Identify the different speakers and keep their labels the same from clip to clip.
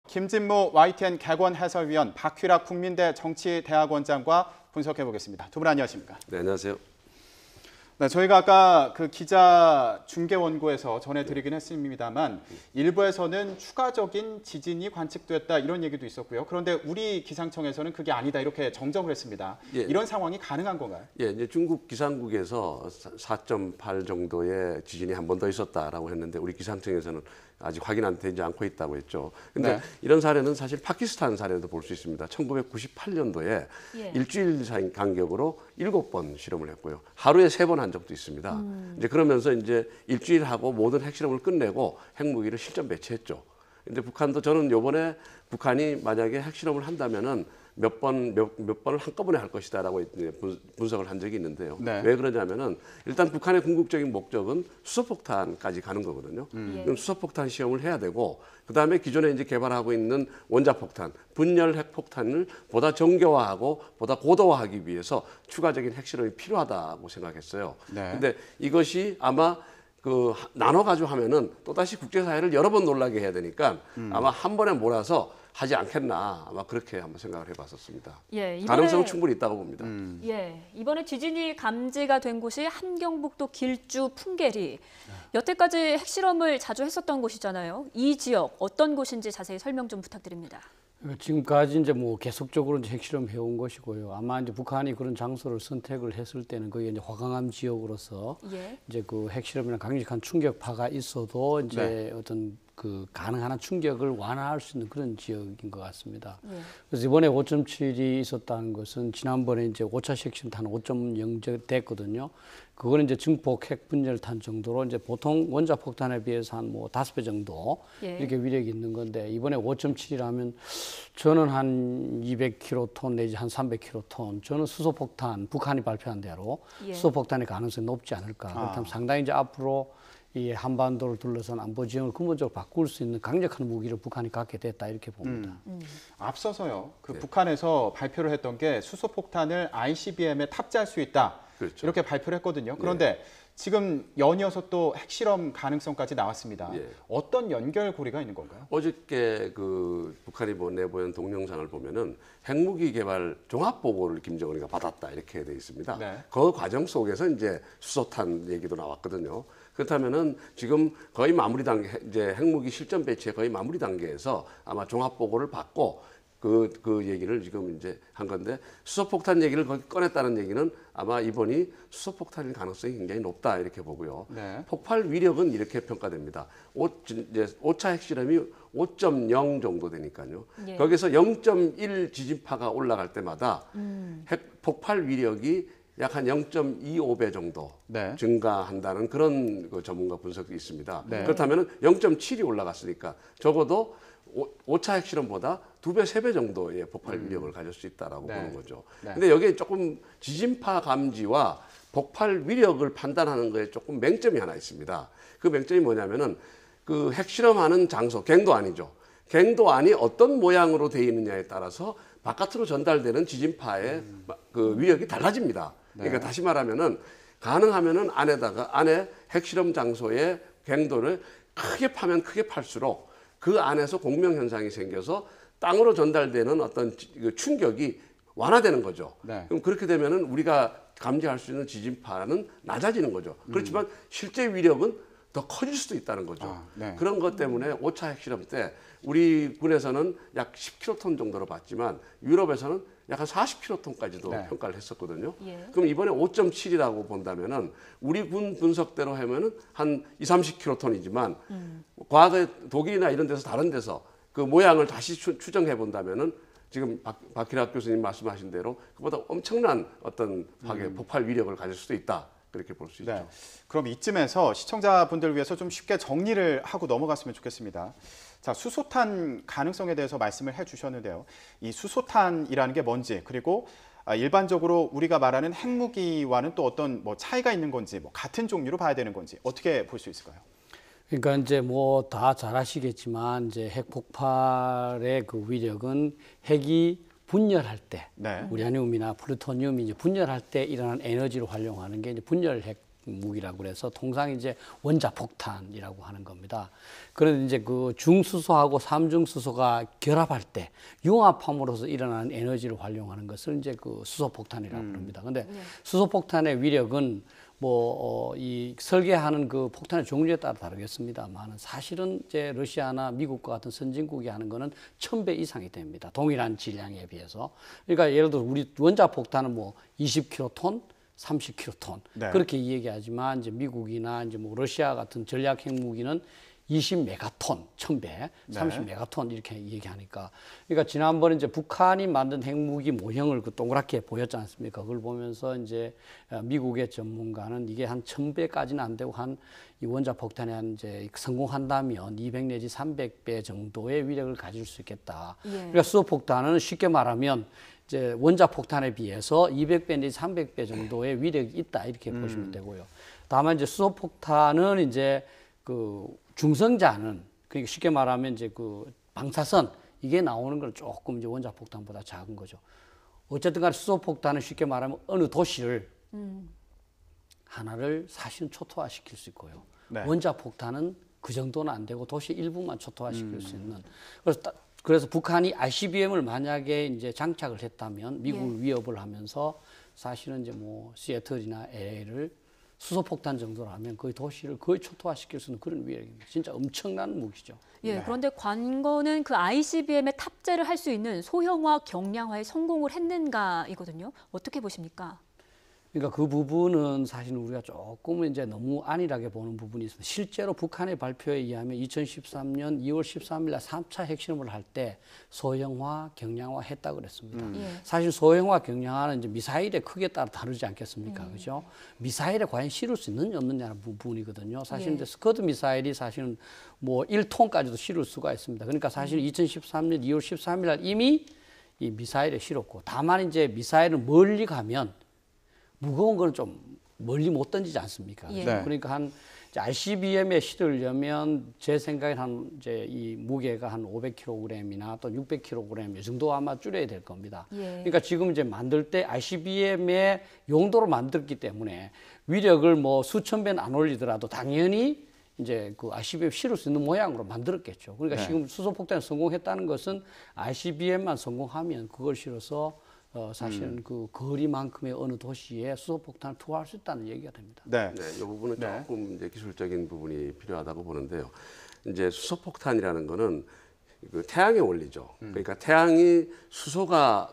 Speaker 1: 김진모 YTN 객원 해설위원, 박휘락 국민대 정치대학원장과 분석해 보겠습니다. 두 분 안녕하십니까?
Speaker 2: 네, 안녕하세요.
Speaker 1: 네, 저희가 아까 그 기자 중계 원고에서 전해드리긴 했습니다만 일부에서는 추가적인 지진이 관측됐다 이런 얘기도 있었고요. 그런데 우리 기상청에서는 그게 아니다 이렇게 정정을 했습니다.
Speaker 2: 예.
Speaker 1: 이런 상황이 가능한 건가요?
Speaker 2: 예, 이제 중국 기상국에서 4.8 정도의 지진이 한 번 더 있었다라고 했는데 우리 기상청에서는 아직 확인되지 않고 있다고 했죠. 근데
Speaker 1: 네.
Speaker 2: 이런 사례는 사실 파키스탄 사례도 볼 수 있습니다. 1998년도에 일주일 간격으로 7번 실험을 했고요. 하루에 3번 한 적도 있습니다. 이제 그러면서 이제 일주일 하고 모든 핵실험을 끝내고 핵무기를 실전 배치했죠. 근데 북한도 저는 요번에 북한이 만약에 핵실험을 한다면은 몇 번을 한꺼번에 할 것이다라고 분석을 한 적이 있는데요.
Speaker 1: 네.
Speaker 2: 왜 그러냐면은 일단 북한의 궁극적인 목적은 수소폭탄까지 가는 거거든요. 그럼 수소폭탄 시험을 해야 되고 그다음에 기존에 이제 개발하고 있는 원자폭탄, 분열 핵폭탄을 보다 정교화하고 보다 고도화하기 위해서 추가적인 핵실험이 필요하다고 생각했어요.
Speaker 1: 네.
Speaker 2: 근데 이것이 아마 그 나눠가지고 하면은 또다시 국제사회를 여러 번 놀라게 해야 되니까 아마 한 번에 몰아서 하지 않겠나 아마 그렇게 한번 생각을 해봤었습니다.
Speaker 3: 예,
Speaker 2: 가능성은 충분히 있다고 봅니다.
Speaker 3: 예, 이번에 지진이 감지가 된 곳이 함경북도 길주 풍계리. 여태까지 핵실험을 자주 했었던 곳이잖아요. 이 지역 어떤 곳인지 자세히 설명 좀 부탁드립니다.
Speaker 4: 지금까지 이제 뭐 계속적으로 이제 핵실험 해온 것이고요. 아마 이제 북한이 그런 장소를 선택을 했을 때는 그게 이제 화강암 지역으로서 이제 그 핵실험이나 강력한 충격파가 있어도 이제 어떤 그 가능한 한 충격을 완화할 수 있는 그런 지역인 것 같습니다. 그래서 이번에 5.7이 있었다는 것은 지난번에 이제 5차 핵실험탄 5.0 됐거든요. 그거는 이제 증폭 핵 분열탄 정도로 이제 보통 원자 폭탄에 비해서 한 뭐 5배 정도 이렇게 위력이 있는 건데 이번에 5.7이라면 저는 한 200킬로톤 내지 한 300킬로톤 저는 수소폭탄 북한이 발표한 대로 수소폭탄의 가능성이 높지 않을까. 그렇다면 상당히 이제 앞으로 이 한반도를 둘러싼 안보 지형을 근본적으로 바꿀 수 있는 강력한 무기를 북한이 갖게 됐다 이렇게 봅니다.
Speaker 1: 앞서서요. 그 북한에서 발표를 했던 게 수소폭탄을 ICBM에 탑재할 수 있다.
Speaker 2: 그렇죠.
Speaker 1: 이렇게 발표를 했거든요. 그런데 지금 연이어서 또 핵실험 가능성까지 나왔습니다. 어떤 연결고리가 있는 건가요?
Speaker 2: 어저께 그 북한이 내보낸 동영상을 보면은 핵무기 개발 종합 보고를 김정은이가 받았다 이렇게 돼 있습니다.
Speaker 1: 네.
Speaker 2: 그 과정 속에서 이제 수소탄 얘기도 나왔거든요. 그렇다면은 지금 거의 마무리 단계, 이제 핵무기 실전 배치의 거의 마무리 단계에서 아마 종합 보고를 받고 그 얘기를 지금 이제 한 건데 수소폭탄 얘기를 거기 꺼냈다는 얘기는 아마 이번이 수소폭탄일 가능성이 굉장히 높다 이렇게 보고요. 폭발 위력은 이렇게 평가됩니다. 이제 5차 핵실험이 5.0 정도 되니까요. 거기서 0.1 지진파가 올라갈 때마다 핵 폭발 위력이 약 한 0.25배 정도 증가한다는 그런 그 전문가 분석이 있습니다. 그렇다면 0.7이 올라갔으니까 적어도 5차 핵실험보다 2배, 3배 정도의 폭발 위력을 가질 수 있다라고 보는 거죠. 근데 여기에 조금 지진파 감지와 폭발 위력을 판단하는 거에 조금 맹점이 하나 있습니다. 그 맹점이 뭐냐면은 그 핵실험하는 장소, 갱도안이죠. 갱도안이 어떤 모양으로 되어 있느냐에 따라서 바깥으로 전달되는 지진파의 그 위력이 달라집니다. 그러니까 다시 말하면은 가능하면은 안에 핵실험 장소의 갱도를 크게 파면 크게 팔수록 그 안에서 공명 현상이 생겨서 땅으로 전달되는 어떤 충격이 완화되는 거죠. 그럼 그렇게 되면은 우리가 감지할 수 있는 지진파는 낮아지는 거죠. 그렇지만 실제 위력은 더 커질 수도 있다는 거죠. 그런 것 때문에 5차 핵실험 때 우리 군에서는 약 10킬로톤 정도로 봤지만 유럽에서는 약 한 40킬로톤까지도 평가를 했었거든요. 그럼 이번에 5.7이라고 본다면은 우리 군 분석대로 하면은 한 30킬로톤이지만 과거에 독일이나 이런 데서 다른 데서 그 모양을 다시 추정해 본다면은 지금 박희락 교수님 말씀하신 대로 그보다 엄청난 어떤 폭발 위력을 가질 수도 있다. 그렇게 볼 수 있죠.
Speaker 1: 그럼 이쯤에서 시청자분들 위해서 좀 쉽게 정리를 하고 넘어갔으면 좋겠습니다. 자, 수소탄 가능성에 대해서 말씀을 해주셨는데요. 이 수소탄이라는 게 뭔지 그리고 일반적으로 우리가 말하는 핵무기와는 또 어떤 뭐 차이가 있는 건지 뭐 같은 종류로 봐야 되는 건지 어떻게 볼 수 있을까요?
Speaker 4: 그러니까 이제 뭐 다 잘 아시겠지만 이제 핵 폭발의 그 위력은 핵이 분열할 때 우라늄이나 플루토늄이 이제 분열할 때 일어나는 에너지를 활용하는 게 이제 분열핵 무기라고 그래서 통상 이제 원자 폭탄이라고 하는 겁니다. 그런데 이제 그 중수소하고 삼중수소가 결합할 때 융합함으로써 일어나는 에너지를 활용하는 것을 이제 그 수소폭탄이라고 합니다. 근데 수소폭탄의 위력은 이 설계하는 그 폭탄의 종류에 따라 다르겠습니다만 사실은 이제 러시아나 미국과 같은 선진국이 하는 거는 1000배 이상이 됩니다. 동일한 질량에 비해서. 그러니까 예를 들어 우리 원자 폭탄은 20킬로톤, 30킬로톤
Speaker 1: 네.
Speaker 4: 그렇게 얘기하지만 이제 미국이나 이제 러시아 같은 전략 핵무기는 20메가톤, 1000배, 30메가톤 이렇게 얘기하니까. 그러니까 지난번에 이제 북한이 만든 핵무기 모형을 그 동그랗게 보였지 않습니까? 그걸 보면서 이제 미국의 전문가는 이게 한 1000배까지는 안 되고 한 이 원자 폭탄에 한 이제 성공한다면 200 내지 300배 정도의 위력을 가질 수 있겠다. 그러니까 수소폭탄은 쉽게 말하면 이제 원자 폭탄에 비해서 200배 내지 300배 정도의 위력이 있다 이렇게 보시면 되고요. 다만 이제 수소폭탄은 이제 그 중성자는 그러니까 쉽게 말하면 이제 그 방사선 이게 나오는 건 조금 이제 원자 폭탄보다 작은 거죠. 어쨌든 간에 수소폭탄은 쉽게 말하면 어느 도시를 하나를 사실은 초토화시킬 수 있고요.
Speaker 1: 네.
Speaker 4: 원자 폭탄은 그 정도는 안 되고 도시 일부만 초토화시킬 수 있는. 그래서 북한이 ICBM을 만약에 이제 장착을 했다면 미국을 위협을 하면서 사실은 이제 시애틀이나 LA를 수소폭탄 정도로 하면 거의 도시를 거의 초토화시킬 수 있는 그런 위력입니다. 진짜 엄청난 무기죠.
Speaker 3: 예, 그런데 관건은 그 ICBM에 탑재를 할 수 있는 소형화, 경량화에 성공을 했는가이거든요. 어떻게 보십니까?
Speaker 4: 그러니까 그 부분은 사실 우리가 조금은 이제 너무 안일하게 보는 부분이 있습니다. 실제로 북한의 발표에 의하면 2013년 2월 13일 날 3차 핵실험을 할 때 소형화, 경량화 했다고 그랬습니다. 사실 소형화, 경량화는 이제 미사일의 크기에 따라 다르지 않겠습니까? 그죠? 미사일에 과연 실을 수 있느냐 없느냐는 부분이거든요. 사실 이제 스커드 미사일이 사실은 1톤까지도 실을 수가 있습니다. 그러니까 사실 2013년 2월 13일 날 이미 이 미사일에 실었고 다만 이제 미사일은 멀리 가면 무거운 걸 좀 멀리 못 던지지 않습니까?
Speaker 3: 예.
Speaker 1: 네.
Speaker 4: 그러니까 한 이제 ICBM에 실으려면 제 생각엔 한 이제 이 무게가 한 500kg이나 또 600kg 이 정도 아마 줄여야 될 겁니다. 그러니까 지금 이제 만들 때 ICBM의 용도로 만들기 때문에 위력을 수천 배는 안 올리더라도 당연히 이제 그 ICBM 실을 수 있는 모양으로 만들었겠죠. 그러니까 지금 수소폭탄에 성공했다는 것은 ICBM만 성공하면 그걸 실어서 사실은 그 거리만큼의 어느 도시에 수소폭탄을 투하할 수 있다는 얘기가 됩니다.
Speaker 1: 네.
Speaker 2: 네, 이 부분은
Speaker 1: 네.
Speaker 2: 조금 이제 기술적인 부분이 필요하다고 보는데요. 이제 수소폭탄이라는 거는 그 태양의 원리죠. 그러니까 태양이 수소와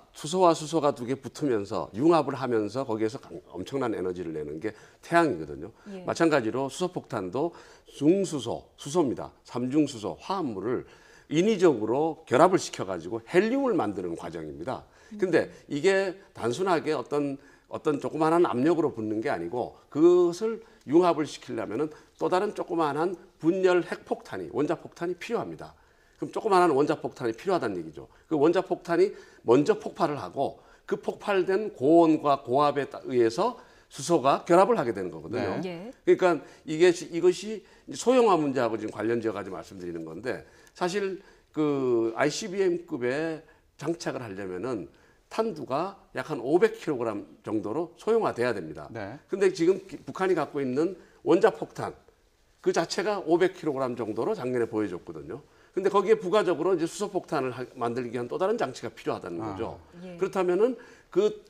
Speaker 2: 수소가 두 개 붙으면서 융합을 하면서 거기에서 엄청난 에너지를 내는 게 태양이거든요. 마찬가지로 수소폭탄도 수소입니다. 삼중수소 화합물을 인위적으로 결합을 시켜가지고 헬륨을 만드는 과정입니다. 근데 이게 단순하게 어떤 조그마한 압력으로 붙는 게 아니고 그것을 융합을 시키려면은 또 다른 조그마한 분열 핵폭탄이 원자폭탄이 필요합니다. 그럼 조그마한 원자폭탄이 필요하다는 얘기죠. 그 원자폭탄이 먼저 폭발을 하고 그 폭발된 고온과 고압에 의해서 수소가 결합을 하게 되는 거거든요.
Speaker 3: 네.
Speaker 2: 그러니까 이것이 소형화 문제하고 지금 관련지어가지고 말씀드리는 건데 사실 그 ICBM급에 장착을 하려면은 탄두가 약 한 500kg 정도로 소형화돼야 됩니다.
Speaker 1: 네.
Speaker 2: 근데 지금 북한이 갖고 있는 원자폭탄 그 자체가 500kg 정도로 작년에 보여줬거든요. 근데 거기에 부가적으로 이제 수소폭탄을 만들기 위한 또 다른 장치가 필요하다는 거죠. 그렇다면은 그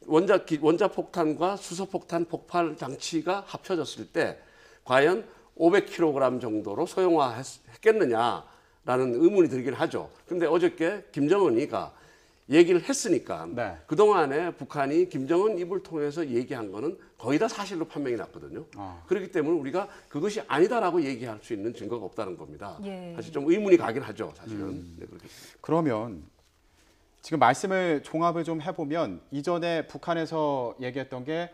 Speaker 2: 원자폭탄과 수소폭탄 폭발 장치가 합쳐졌을 때 과연 500kg 정도로 소형화했겠느냐라는 의문이 들긴 하죠. 근데 어저께 김정은이가 얘기를 했으니까
Speaker 1: 네.
Speaker 2: 그동안에 북한이 김정은 입을 통해서 얘기한 거는 거의 다 사실로 판명이 났거든요. 그렇기 때문에 우리가 그것이 아니다라고 얘기할 수 있는 증거가 없다는 겁니다. 사실 좀 의문이 가긴 하죠, 사실은. 네, 그렇게.
Speaker 1: 그러면 지금 말씀을 종합을 좀 해보면 이전에 북한에서 얘기했던 게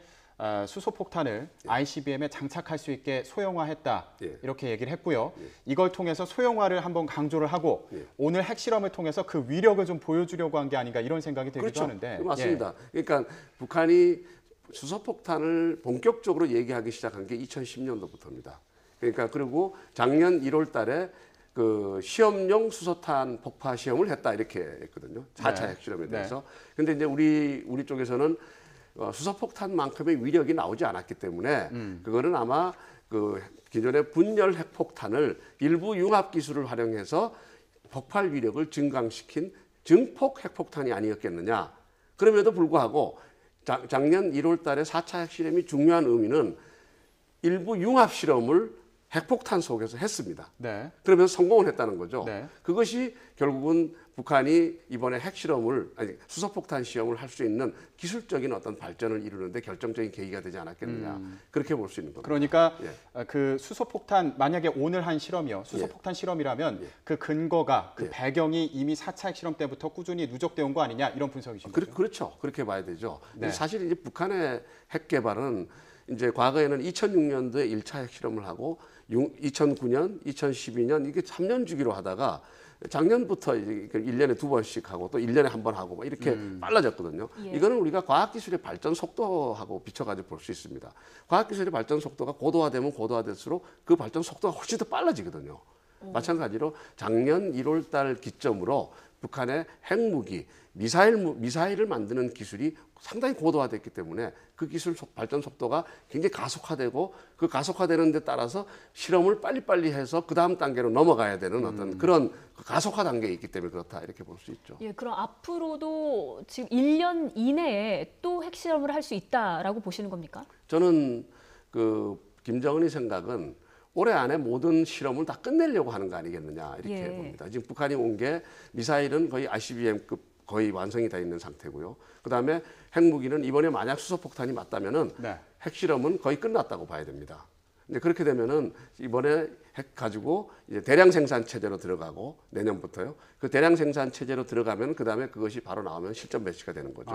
Speaker 1: 수소폭탄을 ICBM에 장착할 수 있게 소형화했다 이렇게 얘기를 했고요. 이걸 통해서 소형화를 한번 강조를 하고 오늘 핵실험을 통해서 그 위력을 좀 보여주려고 한 게 아닌가 이런 생각이 들기도
Speaker 2: 그렇죠.
Speaker 1: 하는데.
Speaker 2: 맞습니다. 그러니까 북한이 수소폭탄을 본격적으로 얘기하기 시작한 게 2010년도부터입니다. 그러니까 그리고 작년 1월 달에 그 시험용 수소탄 폭파 시험을 했다 이렇게 했거든요. 4차 핵실험에 대해서. 근데 이제 우리 쪽에서는 수소폭탄만큼의 위력이 나오지 않았기 때문에 그거는 아마 그 기존의 분열 핵폭탄을 일부 융합 기술을 활용해서 폭발 위력을 증강시킨 증폭 핵폭탄이 아니었겠느냐. 그럼에도 불구하고 작년 1월 달에 4차 핵실험이 중요한 의미는 일부 융합 실험을 핵폭탄 속에서 했습니다.
Speaker 1: 네.
Speaker 2: 그러면서 성공을 했다는 거죠.
Speaker 1: 네.
Speaker 2: 그것이 결국은 북한이 이번에 핵실험을, 아니, 수소폭탄 시험을 할 수 있는 기술적인 어떤 발전을 이루는데 결정적인 계기가 되지 않았겠느냐. 그렇게 볼 수 있는 겁니다.
Speaker 1: 그러니까
Speaker 2: 예.
Speaker 1: 그 수소폭탄, 만약에 오늘 한 실험이요. 수소폭탄 실험이라면 그 근거가, 그 배경이 이미 4차 핵실험 때부터 꾸준히 누적되어 온 거 아니냐, 이런 분석이신 거죠?
Speaker 2: 그렇죠. 그렇게 봐야 되죠.
Speaker 1: 네.
Speaker 2: 사실 이제 북한의 핵 개발은 이제 과거에는 2006년도에 1차 핵실험을 하고 2009년, 2012년 이게 3년 주기로 하다가 작년부터 이제 1년에 2번씩 하고 또 1년에 한 번 하고 막 이렇게 빨라졌거든요.
Speaker 3: 예.
Speaker 2: 이거는 우리가 과학기술의 발전 속도하고 비춰가지고 볼 수 있습니다. 과학기술의 발전 속도가 고도화되면 고도화될수록 그 발전 속도가 훨씬 더 빨라지거든요. 마찬가지로 작년 1월 달 기점으로 북한의 핵무기, 미사일을 만드는 기술이 상당히 고도화됐기 때문에 그 기술 발전 속도가 굉장히 가속화되고 그 가속화되는 데 따라서 실험을 빨리빨리 해서 그 다음 단계로 넘어가야 되는 어떤 그런 가속화 단계에 있기 때문에 그렇다 이렇게 볼 수 있죠.
Speaker 3: 예, 그럼 앞으로도 지금 1년 이내에 또 핵실험을 할 수 있다라고 보시는 겁니까?
Speaker 2: 저는 그 김정은의 생각은 올해 안에 모든 실험을 다 끝내려고 하는 거 아니겠느냐 이렇게
Speaker 3: 예.
Speaker 2: 봅니다. 지금 북한이 온 게 미사일은 거의 ICBM급 거의 완성이 돼 있는 상태고요. 그다음에 핵무기는 이번에 만약 수소폭탄이 맞다면은
Speaker 1: 네.
Speaker 2: 핵실험은 거의 끝났다고 봐야 됩니다. 이제 그렇게 되면은 이번에 핵 가지고 이제 대량 생산 체제로 들어가고 내년부터요. 그 대량 생산 체제로 들어가면 그다음에 그것이 바로 나오면 실전 배치가 되는 거죠.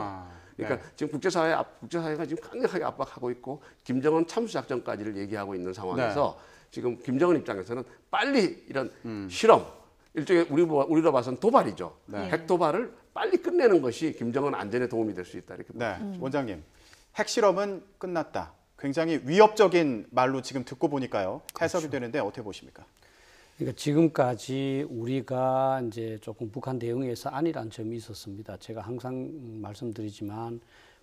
Speaker 2: 그러니까
Speaker 1: 네.
Speaker 2: 지금 국제사회가 지금 강력하게 압박하고 있고 김정은 참수작전까지를 얘기하고 있는 상황에서 지금 김정은 입장에서는 빨리 이런 실험, 일종의 우리로 봐서는 도발이죠.
Speaker 1: 네.
Speaker 2: 핵 도발을 빨리 끝내는 것이 김정은 안전에 도움이 될 수 있다 이렇게 봅니다.
Speaker 1: 네, 원장님. 핵실험은 끝났다. 굉장히 위협적인 말로 지금 듣고 보니까요. 해석이 되는데 어떻게 보십니까?
Speaker 4: 그러니까 지금까지 우리가 이제 조금 북한 대응에서 안일한 점이 있었습니다. 제가 항상 말씀드리지만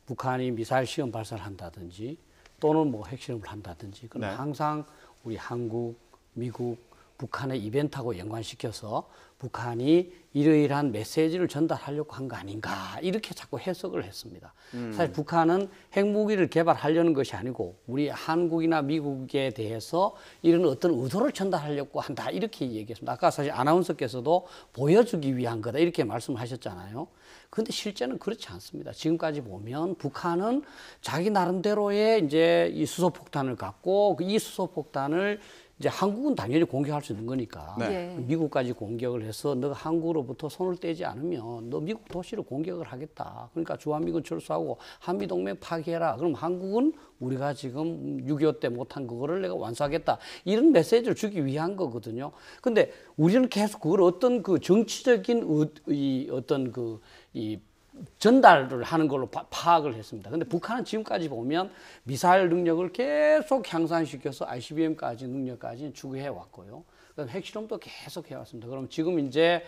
Speaker 4: 북한이 미사일 시험 발사를 한다든지 또는 뭐 핵실험을 한다든지 그건
Speaker 1: 네.
Speaker 4: 항상 우리 한국, 미국, 북한의 이벤트하고 연관시켜서 북한이 이러이러한 메시지를 전달하려고 한 거 아닌가 이렇게 자꾸 해석을 했습니다. 사실 북한은 핵무기를 개발하려는 것이 아니고 우리 한국이나 미국에 대해서 이런 어떤 의도를 전달하려고 한다 이렇게 얘기했습니다. 아까 사실 아나운서께서도 보여주기 위한 거다 이렇게 말씀하셨잖아요. 그런데 실제는 그렇지 않습니다. 지금까지 보면 북한은 자기 나름대로의 이제 이 수소폭탄을 갖고 이 수소폭탄을 이제 한국은 당연히 공격할 수 있는 거니까
Speaker 3: 네.
Speaker 4: 미국까지 공격을 해서 너가 한국으로부터 손을 떼지 않으면 너 미국 도시를 공격을 하겠다. 그러니까 주한미군 철수하고 한미동맹 파기해라. 그럼 한국은 우리가 지금 6.25 때 못한 그거를 내가 완수하겠다. 이런 메시지를 주기 위한 거거든요. 근데 우리는 계속 그걸 어떤 그 정치적인 어떤 이 전달을 하는 걸로 파악을 했습니다. 근데 북한은 지금까지 보면 미사일 능력을 계속 향상시켜서 ICBM까지 능력까지 추구해 왔고요. 핵실험도 계속 해왔습니다. 그럼 지금 이제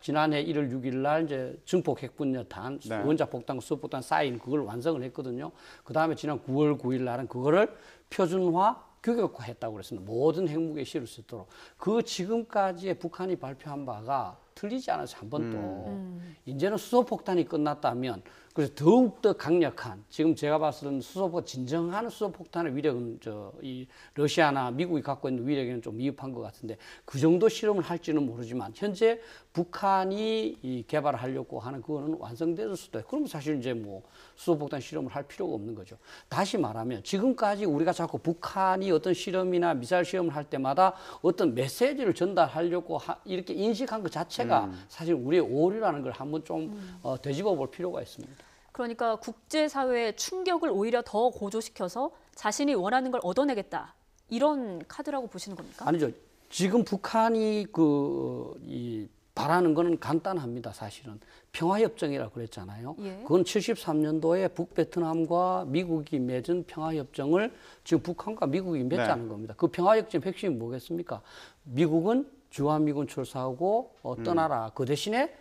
Speaker 4: 지난해 1월 6일 날 이제 증폭 핵분열탄,
Speaker 1: 네.
Speaker 4: 원자 폭탄, 수소폭탄 쌓인 그걸 완성을 했거든요. 그 다음에 지난 9월 9일 날은 그거를 표준화, 규격화했다고 그랬습니다. 모든 핵무기에 실을 수 있도록. 그 지금까지의 북한이 발표한 바가 틀리지 않아서 한 번도 이제는 수소폭탄이 끝났다면 그래서 더욱더 강력한 지금 제가 봤을 때는 진정한 수소폭탄의 위력은 이 러시아나 미국이 갖고 있는 위력에는 좀 미흡한 것 같은데 그 정도 실험을 할지는 모르지만 현재 북한이 이 개발을 하려고 하는 그거는 완성될 수도 있고 그럼 사실 이제 뭐 수소폭탄 실험을 할 필요가 없는 거죠. 다시 말하면 지금까지 우리가 자꾸 북한이 어떤 실험이나 미사일 실험을 할 때마다 어떤 메시지를 전달하려고 이렇게 인식한 것 자체가 사실 우리의 오류라는 걸 한번 좀 되짚어 볼 필요가 있습니다.
Speaker 3: 그러니까 국제사회의 충격을 오히려 더 고조시켜서 자신이 원하는 걸 얻어내겠다. 이런 카드라고 보시는 겁니까?
Speaker 4: 아니죠. 지금 북한이 바라는 거는 간단합니다. 사실은 평화협정이라고 그랬잖아요.
Speaker 3: 예.
Speaker 4: 그건 73년도에 북베트남과 미국이 맺은 평화협정을 지금 북한과 미국이 맺자는 겁니다. 그 평화협정 핵심이 뭐겠습니까? 미국은 주한미군 철수하고 떠나라. 그 대신에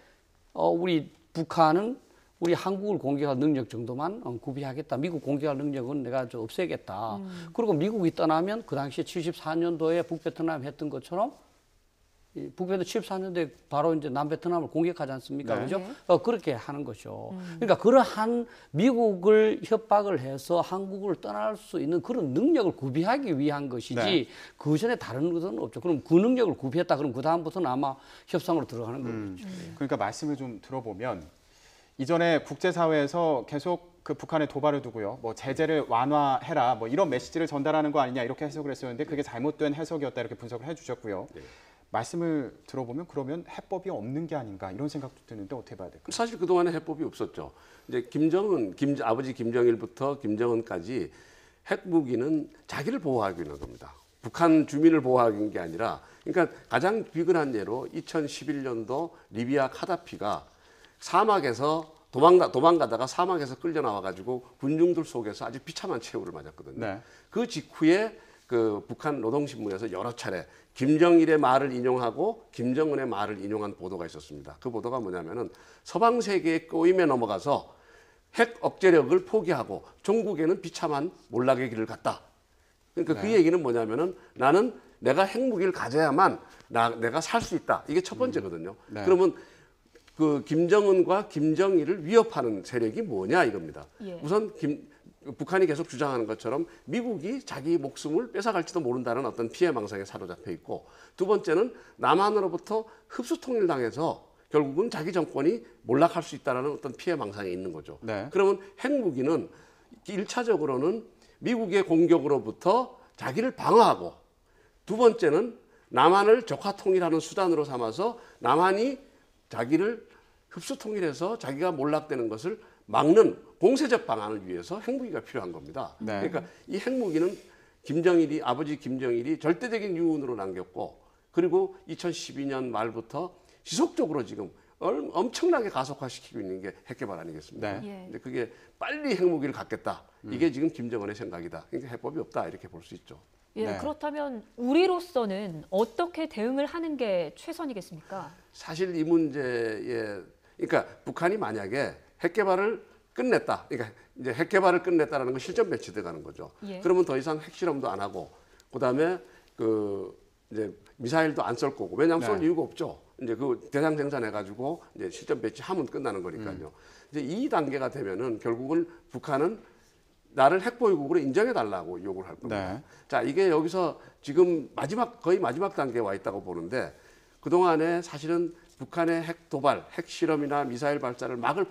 Speaker 4: 우리 북한은 우리 한국을 공격할 능력 정도만 구비하겠다. 미국 공격할 능력은 내가 좀 없애겠다. 그리고 미국이 떠나면 그 당시에 74년도에 북베트남 했던 것처럼 북베트남 74년도에 바로 이제 남베트남을 공격하지 않습니까?
Speaker 1: 네.
Speaker 4: 그죠? 그렇게 하는 거죠. 그러니까 그러한 미국을 협박을 해서 한국을 떠날 수 있는 그런 능력을 구비하기 위한 것이지
Speaker 1: 네.
Speaker 4: 그 전에 다른 것은 없죠. 그럼 그 능력을 구비했다. 그럼 그 다음부터는 아마 협상으로 들어가는 거겠죠.
Speaker 1: 그러니까 말씀을 좀 들어보면 이전에 국제사회에서 계속 그 북한의 도발을 두고요, 뭐 제재를 완화해라, 뭐 이런 메시지를 전달하는 거 아니냐 이렇게 해석을 했었는데 그게 잘못된 해석이었다 이렇게 분석을 해주셨고요.
Speaker 2: 네.
Speaker 1: 말씀을 들어보면 그러면 해법이 없는 게 아닌가 이런 생각도 드는데 어떻게 봐야 될까요?
Speaker 2: 사실 그동안에 해법이 없었죠. 이제 김정은, 아버지 김정일부터 김정은까지 핵무기는 자기를 보호하기 위한 겁니다. 북한 주민을 보호하기 게 아니라, 그러니까 가장 비근한 예로 2011년도 리비아 카다피가 사막에서 도망가다가 사막에서 끌려 나와가지고 군중들 속에서 아주 비참한 최후를 맞았거든요.
Speaker 1: 네.
Speaker 2: 그 직후에 그 북한 노동신문에서 여러 차례 김정일의 말을 인용하고 김정은의 말을 인용한 보도가 있었습니다. 그 보도가 뭐냐면은 서방 세계의 꼬임에 넘어가서 핵 억제력을 포기하고 종국에는 비참한 몰락의 길을 갔다. 그러니까 그 얘기는 뭐냐면은 나는 내가 핵무기를 가져야만 내가 살 수 있다. 이게 첫 번째거든요.
Speaker 1: 네.
Speaker 2: 그러면 그 김정은과 김정일을 위협하는 세력이 뭐냐 이겁니다.
Speaker 3: 예.
Speaker 2: 우선 북한이 계속 주장하는 것처럼 미국이 자기 목숨을 뺏어갈지도 모른다는 어떤 피해망상에 사로잡혀 있고, 두 번째는 남한으로부터 흡수통일당해서 결국은 자기 정권이 몰락할 수 있다는 어떤 피해망상에 있는 거죠.
Speaker 1: 네.
Speaker 2: 그러면 핵무기는 1차적으로는 미국의 공격으로부터 자기를 방어하고, 두 번째는 남한을 적화통일하는 수단으로 삼아서 남한이 자기를 흡수통일해서 자기가 몰락되는 것을 막는 공세적 방안을 위해서 핵무기가 필요한 겁니다.
Speaker 1: 네.
Speaker 2: 그러니까 이 핵무기는 아버지 김정일이 절대적인 유언으로 남겼고, 그리고 2012년 말부터 지속적으로 지금 엄청나게 가속화시키고 있는 게 핵개발 아니겠습니까?
Speaker 1: 네.
Speaker 3: 예.
Speaker 2: 근데 그게 빨리 핵무기를 갖겠다. 이게 지금 김정은의 생각이다. 그러니까 해법이 없다. 이렇게 볼 수 있죠.
Speaker 3: 예,
Speaker 1: 네.
Speaker 3: 그렇다면 우리로서는 어떻게 대응을 하는 게 최선이겠습니까?
Speaker 2: 사실 이 문제에, 그러니까 북한이 만약에 핵개발을 끝냈다. 그러니까 이제 핵개발을 끝냈다라는 건 실전 배치 들어가는 거죠.
Speaker 3: 예.
Speaker 2: 그러면 더 이상 핵실험도 안 하고, 그다음에 이제 미사일도 안 쏠 거고, 왜냐하면 쏠
Speaker 1: 네.
Speaker 2: 이유가 없죠. 이제 그 대상 생산해가지고 이제 실전 배치하면 끝나는 거니까요. 이제 이 단계가 되면은 결국은 북한은 나를 핵보유국으로 인정해달라고 요구를 할 겁니다.
Speaker 1: 네.
Speaker 2: 자, 이게 여기서 지금 거의 마지막 단계에 와 있다고 보는데, 그동안에 사실은 북한의 핵 도발, 핵 실험이나 미사일 발사를 막을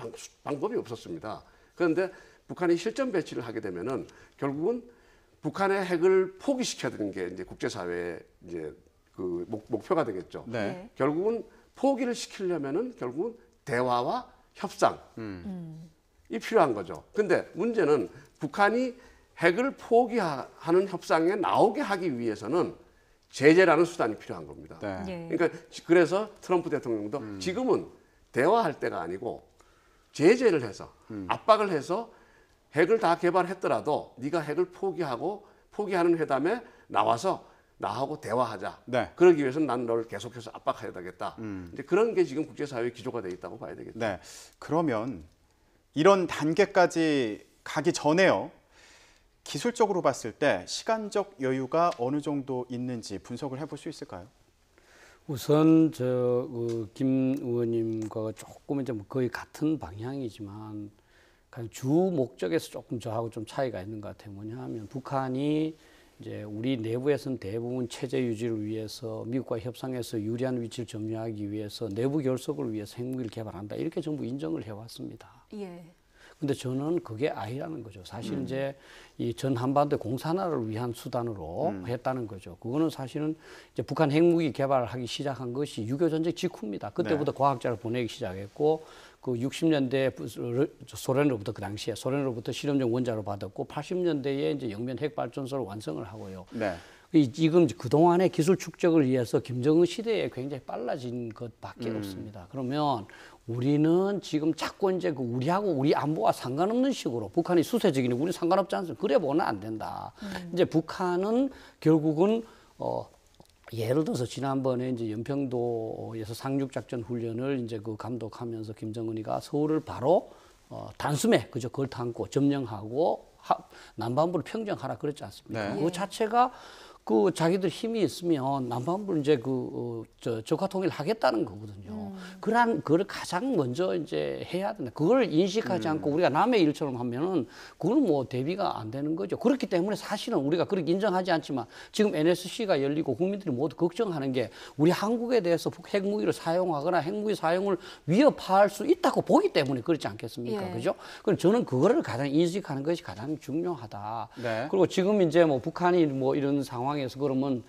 Speaker 2: 방법이 없었습니다. 그런데 북한이 실전 배치를 하게 되면은 결국은 북한의 핵을 포기시켜야 되는 게 이제 국제사회의 이제 그 목표가 되겠죠.
Speaker 1: 네.
Speaker 2: 결국은 포기를 시키려면은 결국은 대화와 협상. 이 필요한 거죠. 근데 문제는 북한이 핵을 포기하는 협상에 나오게 하기 위해서는 제재라는 수단이 필요한 겁니다.
Speaker 1: 네.
Speaker 3: 예.
Speaker 2: 그러니까 그래서 트럼프 대통령도 지금은 대화할 때가 아니고 제재를 해서 압박을 해서 핵을 다 개발했더라도 네가 핵을 포기하는 회담에 나와서 나하고 대화하자.
Speaker 1: 네.
Speaker 2: 그러기 위해서는 난 너를 계속해서 압박해야 되겠다. 이제 그런 게 지금 국제사회의 기조가 돼 있다고 봐야 되겠죠.
Speaker 1: 네. 그러면 이런 단계까지 가기 전에요. 기술적으로 봤을 때 시간적 여유가 어느 정도 있는지 분석을 해볼 수 있을까요?
Speaker 4: 우선 김 의원님과 조금 이제 뭐 거의 같은 방향이지만 주 목적에서 조금 저하고 좀 차이가 있는 것 같아요. 뭐냐하면 북한이 이제 우리 내부에서는 대부분 체제 유지를 위해서 미국과 협상해서 유리한 위치를 점유하기 위해서 내부 결속을 위해서 핵무기를 개발한다. 이렇게 전부 인정을 해왔습니다.
Speaker 3: 예.
Speaker 4: 근데 저는 그게 아니라는 거죠. 사실 이제 이 전 한반도 공산화를 위한 수단으로 했다는 거죠. 그거는 사실은 이제 북한 핵무기 개발을 하기 시작한 것이 6.25 전쟁 직후입니다. 그때부터
Speaker 1: 네.
Speaker 4: 과학자를 보내기 시작했고, 그 60년대 소련으로부터 그 당시에 소련으로부터 실험용 원자로 받았고, 80년대에 이제 영변 핵발전소를 완성을 하고요.
Speaker 1: 네.
Speaker 4: 지금 그동안의 기술 축적을 위해서 김정은 시대에 굉장히 빨라진 것밖에 없습니다. 그러면 우리는 지금 자꾸 이제 우리하고 우리 안보와 상관없는 식으로 북한이 수세적이니 우리 상관없지 않습니까? 그래 보면 안 된다. 이제 북한은 결국은 예를 들어서 지난번에 이제 연평도에서 상륙작전 훈련을 이제 그 감독하면서 김정은이가 서울을 바로 단숨에 그저 걸터앉고 점령하고 남반부를 평정하라 그랬지 않습니까?
Speaker 1: 네.
Speaker 4: 그 자체가 그 자기들 힘이 있으면 남반부를 이제 적화 통일을 하겠다는 거거든요. 그러한 그걸 가장 먼저 이제 해야 된다. 그걸 인식하지 않고 우리가 남의 일처럼 하면은 그건 뭐 대비가 안 되는 거죠. 그렇기 때문에 사실은 우리가 그렇게 인정하지 않지만 지금 NSC가 열리고 국민들이 모두 걱정하는 게 우리 한국에 대해서 핵무기를 사용하거나 핵무기 사용을 위협할 수 있다고 보기 때문에 그렇지 않겠습니까?
Speaker 3: 예.
Speaker 4: 그죠? 그럼 저는 그거를 가장 인식하는 것이 가장 중요하다.
Speaker 1: 네.
Speaker 4: 그리고 지금 이제 뭐 북한이 뭐 이런 상황에서 그러면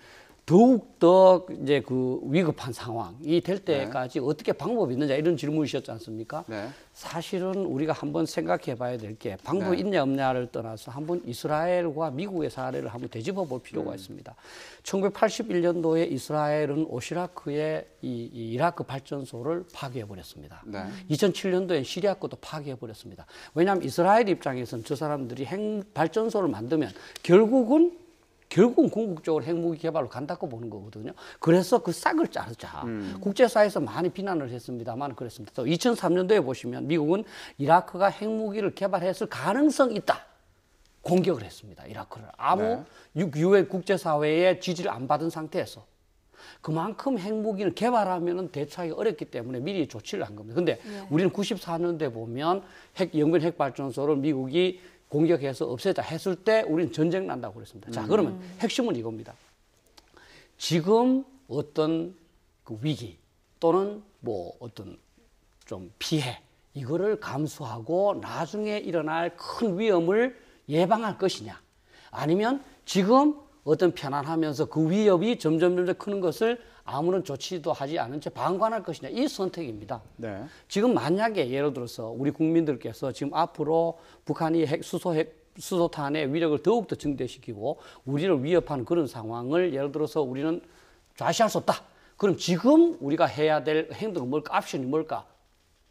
Speaker 4: 더욱더 이제 그 위급한 상황이 될 때까지 어떻게 방법이 있느냐 이런 질문이셨지 않습니까?
Speaker 1: 네.
Speaker 4: 사실은 우리가 한번 생각해 봐야 될 게 방법이 있냐 없냐를 떠나서 한번 이스라엘과 미국의 사례를 한번 되짚어 볼 필요가 있습니다. 1981년도에 이스라엘은 오시라크의 이 이라크 발전소를 파괴해 버렸습니다.
Speaker 1: 네.
Speaker 4: 2007년도에 시리아 것도 파괴해 버렸습니다. 왜냐하면 이스라엘 입장에서는 저 사람들이 핵 발전소를 만들면 결국은 궁극적으로 핵무기 개발로 간다고 보는 거거든요. 그래서 그 싹을 자르자. 국제사회에서 많이 비난을 했습니다만 그랬습니다. 또 2003년도에 보시면 미국은 이라크가 핵무기를 개발했을 가능성이 있다. 공격을 했습니다. 이라크를. 아무 유엔 국제사회의 지지를 안 받은 상태에서. 그만큼 핵무기를 개발하면 대처하기 어렵기 때문에 미리 조치를 한 겁니다. 근데 우리는 94년도에 보면 영변 핵발전소를 미국이 공격해서 없애자 했을 때 우리는 전쟁 난다고 그랬습니다. 자, 그러면 핵심은 이겁니다. 지금 어떤 그 위기 또는 뭐 어떤 좀 피해 이거를 감수하고 나중에 일어날 큰 위험을 예방할 것이냐 아니면 지금 어떤 편안하면서 그 위협이 점점 크는 것을 아무런 조치도 하지 않은 채 방관할 것이냐 이 선택입니다.
Speaker 1: 네.
Speaker 4: 지금 만약에 예를 들어서 우리 국민들께서 지금 앞으로 북한이 수소탄의 위력을 더욱더 증대시키고 우리를 위협하는 그런 상황을 예를 들어서 우리는 좌시할 수 없다. 그럼 지금 우리가 해야 될 행동은 뭘까? 옵션이 뭘까?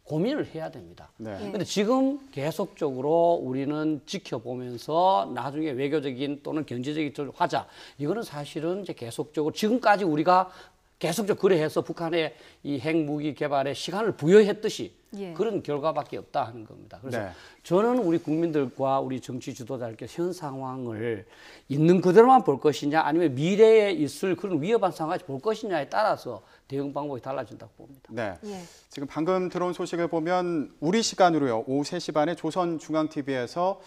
Speaker 4: 고민을 해야 됩니다. 그런데 지금 계속적으로 우리는 지켜보면서 나중에 외교적인 또는 경제적인 쪽으로 하자. 이거는 사실은 이제 계속적으로 지금까지 우리가 계속적으로 그래해서 북한의 이 핵무기 개발에 시간을 부여했듯이 그런 결과밖에 없다 하는 겁니다. 그래서 저는 우리 국민들과 우리 정치 지도자들께 현 상황을 있는 그대로만 볼 것이냐 아니면 미래에 있을 그런 위협한 상황을 볼 것이냐에 따라서 대응 방법이 달라진다고 봅니다.
Speaker 1: 네. 지금 방금 들어온 소식을 보면 우리 시간으로요. 오후 3시 반에 조선중앙TV에서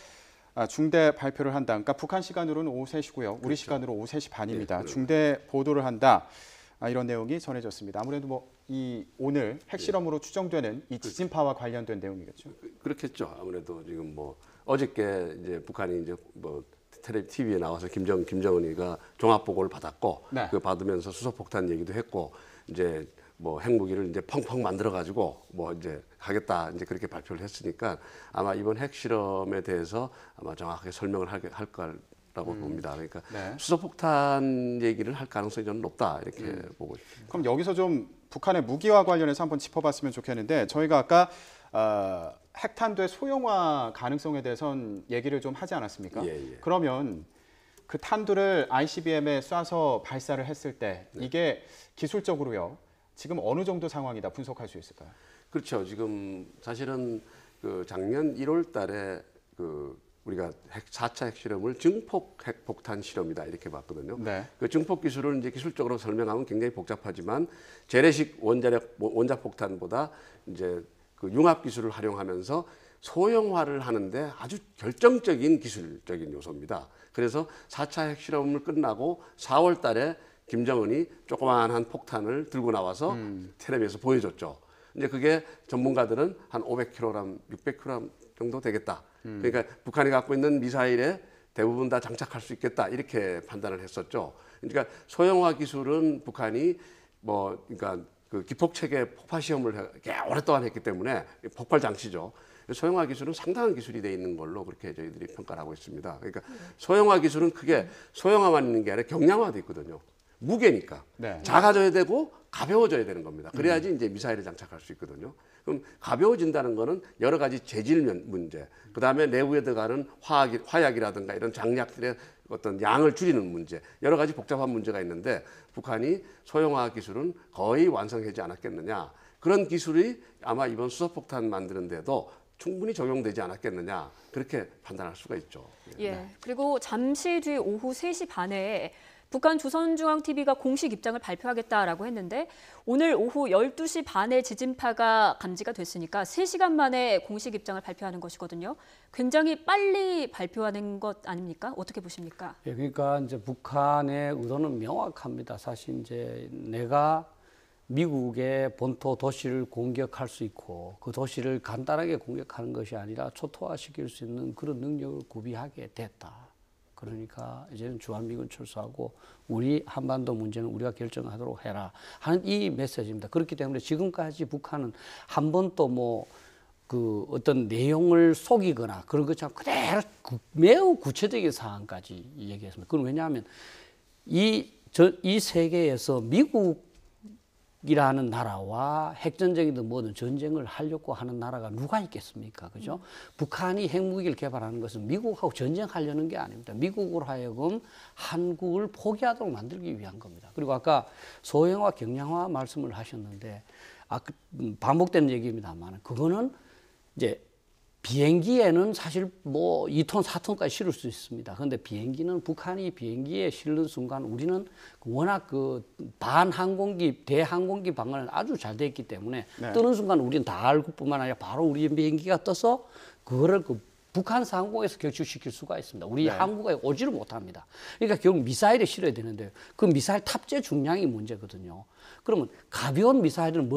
Speaker 1: 중대 발표를 한다. 그러니까 북한 시간으로는 오후 3시고요. 우리 시간으로 오후 3시 반입니다. 중대 보도를 한다. 이런 내용이 전해졌습니다. 아무래도 오늘 핵실험으로 추정되는 이 지진파와 관련된 내용이겠죠.
Speaker 2: 그렇겠죠. 아무래도 지금 뭐 어저께 이제 북한이 이제 뭐 TV에 나와서 김정은이가 종합 보고를 받았고 그 받으면서 수소폭탄 얘기도 했고 이제 뭐 핵무기를 이제 펑펑 만들어 가지고 뭐 이제 하겠다 이제 그렇게 발표를 했으니까 아마 이번 핵실험에 대해서 아마 정확하게 설명을 할 거라고 봅니다. 그러니까 수소폭탄 얘기를 할 가능성이 저는 높다 이렇게 보고 있습니다.
Speaker 1: 그럼 여기서 좀 북한의 무기와 관련해서 한번 짚어봤으면 좋겠는데 저희가 아까 핵탄두의 소형화 가능성에 대해서는 얘기를 좀 하지 않았습니까? 그러면 그 탄두를 ICBM에 쏴서 발사를 했을 때 이게 기술적으로요. 지금 어느 정도 상황이다 분석할 수 있을까요?
Speaker 2: 그렇죠. 지금 사실은 그 작년 1월 달에 그 우리가 4차 핵실험을 증폭 핵폭탄 실험이다 이렇게 봤거든요. 그 증폭 기술을 이제 기술적으로 설명하면 굉장히 복잡하지만 재래식 원자력 폭탄보다 이제 그 융합 기술을 활용하면서 소형화를 하는데 아주 결정적인 기술적인 요소입니다. 그래서 4차 핵실험을 끝나고 4월 달에 김정은이 조그마한 폭탄을 들고 나와서 텔레비에서 보여줬죠. 이제 그게 전문가들은 한 500kg, 600kg 정도 되겠다. 그러니까 북한이 갖고 있는 미사일에 대부분 다 장착할 수 있겠다 이렇게 판단을 했었죠. 그러니까 소형화 기술은 북한이 그러니까 그 기폭 체계 폭파 시험을 꽤 오랫동안 했기 때문에 폭발 장치죠. 소형화 기술은 상당한 기술이 돼 있는 걸로 그렇게 저희들이 평가를 하고 있습니다. 그러니까 소형화 기술은 크게 소형화만 있는 게 아니라 경량화도 있거든요. 무게니까 작아져야 되고 가벼워져야 되는 겁니다. 그래야지 이제 미사일을 장착할 수 있거든요. 그럼 가벼워진다는 거는 여러 가지 재질 문제, 그 다음에 내부에 들어가는 화약이라든가 이런 장약들의 어떤 양을 줄이는 문제, 여러 가지 복잡한 문제가 있는데 북한이 소형화 기술은 거의 완성하지 않았겠느냐. 그런 기술이 아마 이번 수소폭탄 만드는데도 충분히 적용되지 않았겠느냐 그렇게 판단할 수가 있죠.
Speaker 3: 예. 그리고 잠시 뒤 오후 3시 반에 북한 조선중앙TV가 공식 입장을 발표하겠다라고 했는데 오늘 오후 12시 반에 지진파가 감지가 됐으니까 3시간 만에 공식 입장을 발표하는 것이거든요. 굉장히 빨리 발표하는 것 아닙니까? 어떻게 보십니까?
Speaker 4: 예, 그러니까 이제 북한의 의도는 명확합니다. 사실 이제 내가 미국의 본토 도시를 공격할 수 있고 그 도시를 간단하게 공격하는 것이 아니라 초토화시킬 수 있는 그런 능력을 구비하게 됐다. 그러니까 이제는 주한미군 철수하고 우리 한반도 문제는 우리가 결정하도록 해라 하는 이 메시지입니다. 그렇기 때문에 지금까지 북한은 한 번도 뭐 그 어떤 내용을 속이거나 그런 것처럼 그대로 매우 구체적인 사항까지 얘기했습니다. 그건 왜냐하면 이 세계에서 미국이라는 나라와 핵전쟁이든 뭐든 전쟁을 하려고 하는 나라가 누가 있겠습니까? 그죠? 북한이 핵무기를 개발하는 것은 미국하고 전쟁하려는 게 아닙니다. 미국으로 하여금 한국을 포기하도록 만들기 위한 겁니다. 그리고 아까 소형화, 경량화 말씀을 하셨는데 반복되는 얘기입니다만 그거는 이제 비행기에는 사실 뭐 2톤, 4톤까지 실을 수 있습니다. 그런데 비행기는 북한이 비행기에 실는 순간 우리는 워낙 그 반항공기, 대항공기 방안을 아주 잘 돼 있기 때문에
Speaker 1: 네.
Speaker 4: 뜨는 순간 우리는 다 알 뿐만 아니라 바로 우리 비행기가 떠서 그거를 그 북한 상공에서 격추시킬 수가 있습니다. 우리
Speaker 1: 네.
Speaker 4: 항구가 오지를 못합니다. 그러니까 결국 미사일에 실어야 되는데요. 그 미사일 탑재 중량이 문제거든요. 그러면 가벼운 미사일은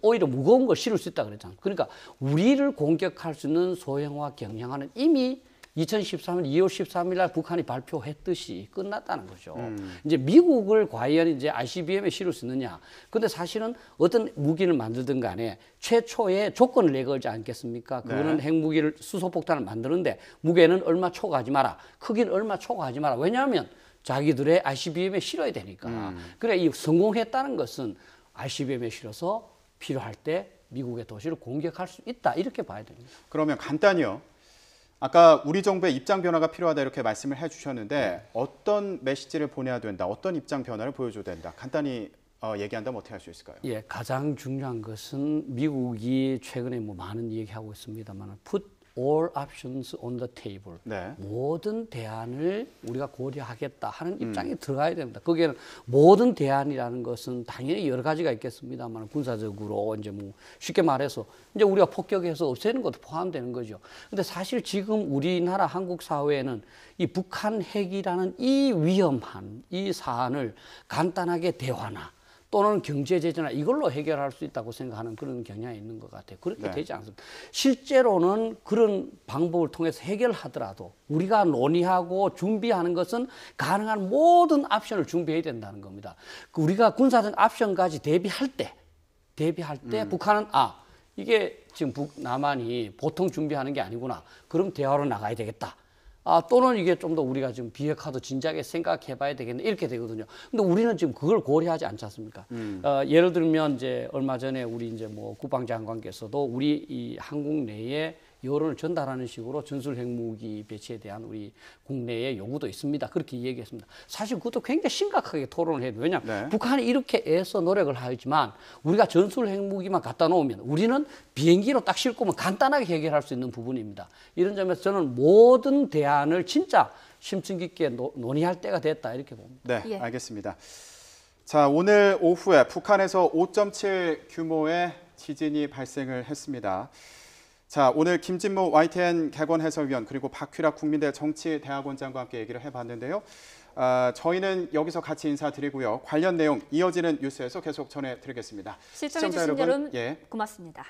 Speaker 4: 오히려 무거운 걸 실을 수 있다 그랬잖아요. 그러니까 우리를 공격할 수 있는 소형화, 경량화는 이미 2013년 2월 13일 날 북한이 발표했듯이 끝났다는 거죠. 이제 미국을 과연 이제 ICBM에 실을 수 있느냐. 근데 사실은 어떤 무기를 만들든 간에 최초의 조건을 내걸지 않겠습니까? 그거는
Speaker 1: 네.
Speaker 4: 핵무기를 수소폭탄을 만드는데 무게는 얼마 초과하지 마라. 크기는 얼마 초과하지 마라. 왜냐하면 자기들의 ICBM에 실어야 되니까. 그래 이 성공했다는 것은 ICBM에 실어서 필요할 때 미국의 도시를 공격할 수 있다. 이렇게 봐야 됩니다.
Speaker 1: 그러면 간단히요. 아까 우리 정부의 입장 변화가 필요하다 이렇게 말씀을 해주셨는데 어떤 메시지를 보내야 된다, 어떤 입장 변화를 보여줘야 된다. 간단히 얘기한다면 어떻게 할 수 있을까요?
Speaker 4: 예, 가장 중요한 것은 미국이 최근에 뭐 많은 얘기하고 있습니다만 put all options on the table.
Speaker 1: 네.
Speaker 4: 모든 대안을 우리가 고려하겠다 하는 입장이 들어가야 됩니다. 거기에는 모든 대안이라는 것은 당연히 여러 가지가 있겠습니다만 군사적으로 이제 뭐 쉽게 말해서 이제 우리가 폭격해서 없애는 것도 포함되는 거죠. 근데 사실 지금 우리나라 한국 사회에는 이 북한 핵이라는 이 위험한 이 사안을 간단하게 대화나 또는 경제제재나 이걸로 해결할 수 있다고 생각하는 그런 경향이 있는 것 같아요. 그렇게
Speaker 1: 네.
Speaker 4: 되지 않습니다. 실제로는 그런 방법을 통해서 해결하더라도 우리가 논의하고 준비하는 것은 가능한 모든 옵션을 준비해야 된다는 겁니다. 우리가 군사적 옵션까지 대비할 때 북한은 이게 지금 남한이 보통 준비하는 게 아니구나. 그럼 대화로 나가야 되겠다. 또는 이게 좀 더 우리가 지금 비핵화도 진작에 생각해 봐야 되겠네. 이렇게 되거든요. 근데 우리는 지금 그걸 고려하지 않지 않습니까? 예를 들면 이제 얼마 전에 우리 이제 뭐 국방장관께서도 우리 이 한국 내에 여론을 전달하는 식으로 전술 핵무기 배치에 대한 우리 국내의 요구도 있습니다. 그렇게 얘기했습니다. 사실 그것도 굉장히 심각하게 토론을 해요. 왜냐하면
Speaker 1: 네.
Speaker 4: 북한이 이렇게 애써 노력을 하지만 우리가 전술 핵무기만 갖다 놓으면 우리는 비행기로 딱 싣고 오면 간단하게 해결할 수 있는 부분입니다. 이런 점에서 저는 모든 대안을 진짜 심층 깊게 논의할 때가 됐다 이렇게 봅니다.
Speaker 1: 네,
Speaker 3: 예.
Speaker 1: 알겠습니다. 자, 오늘 오후에 북한에서 5.7 규모의 지진이 발생을 했습니다. 자, 오늘 김진모 YTN 개건 해설위원 그리고 박휘락 국민대 정치대학원장과 함께 얘기를 해봤는데요. 저희는 여기서 같이 인사드리고요. 관련 내용 이어지는 뉴스에서 계속 전해드리겠습니다.
Speaker 3: 시청해주신 여러분
Speaker 1: 예.
Speaker 3: 고맙습니다.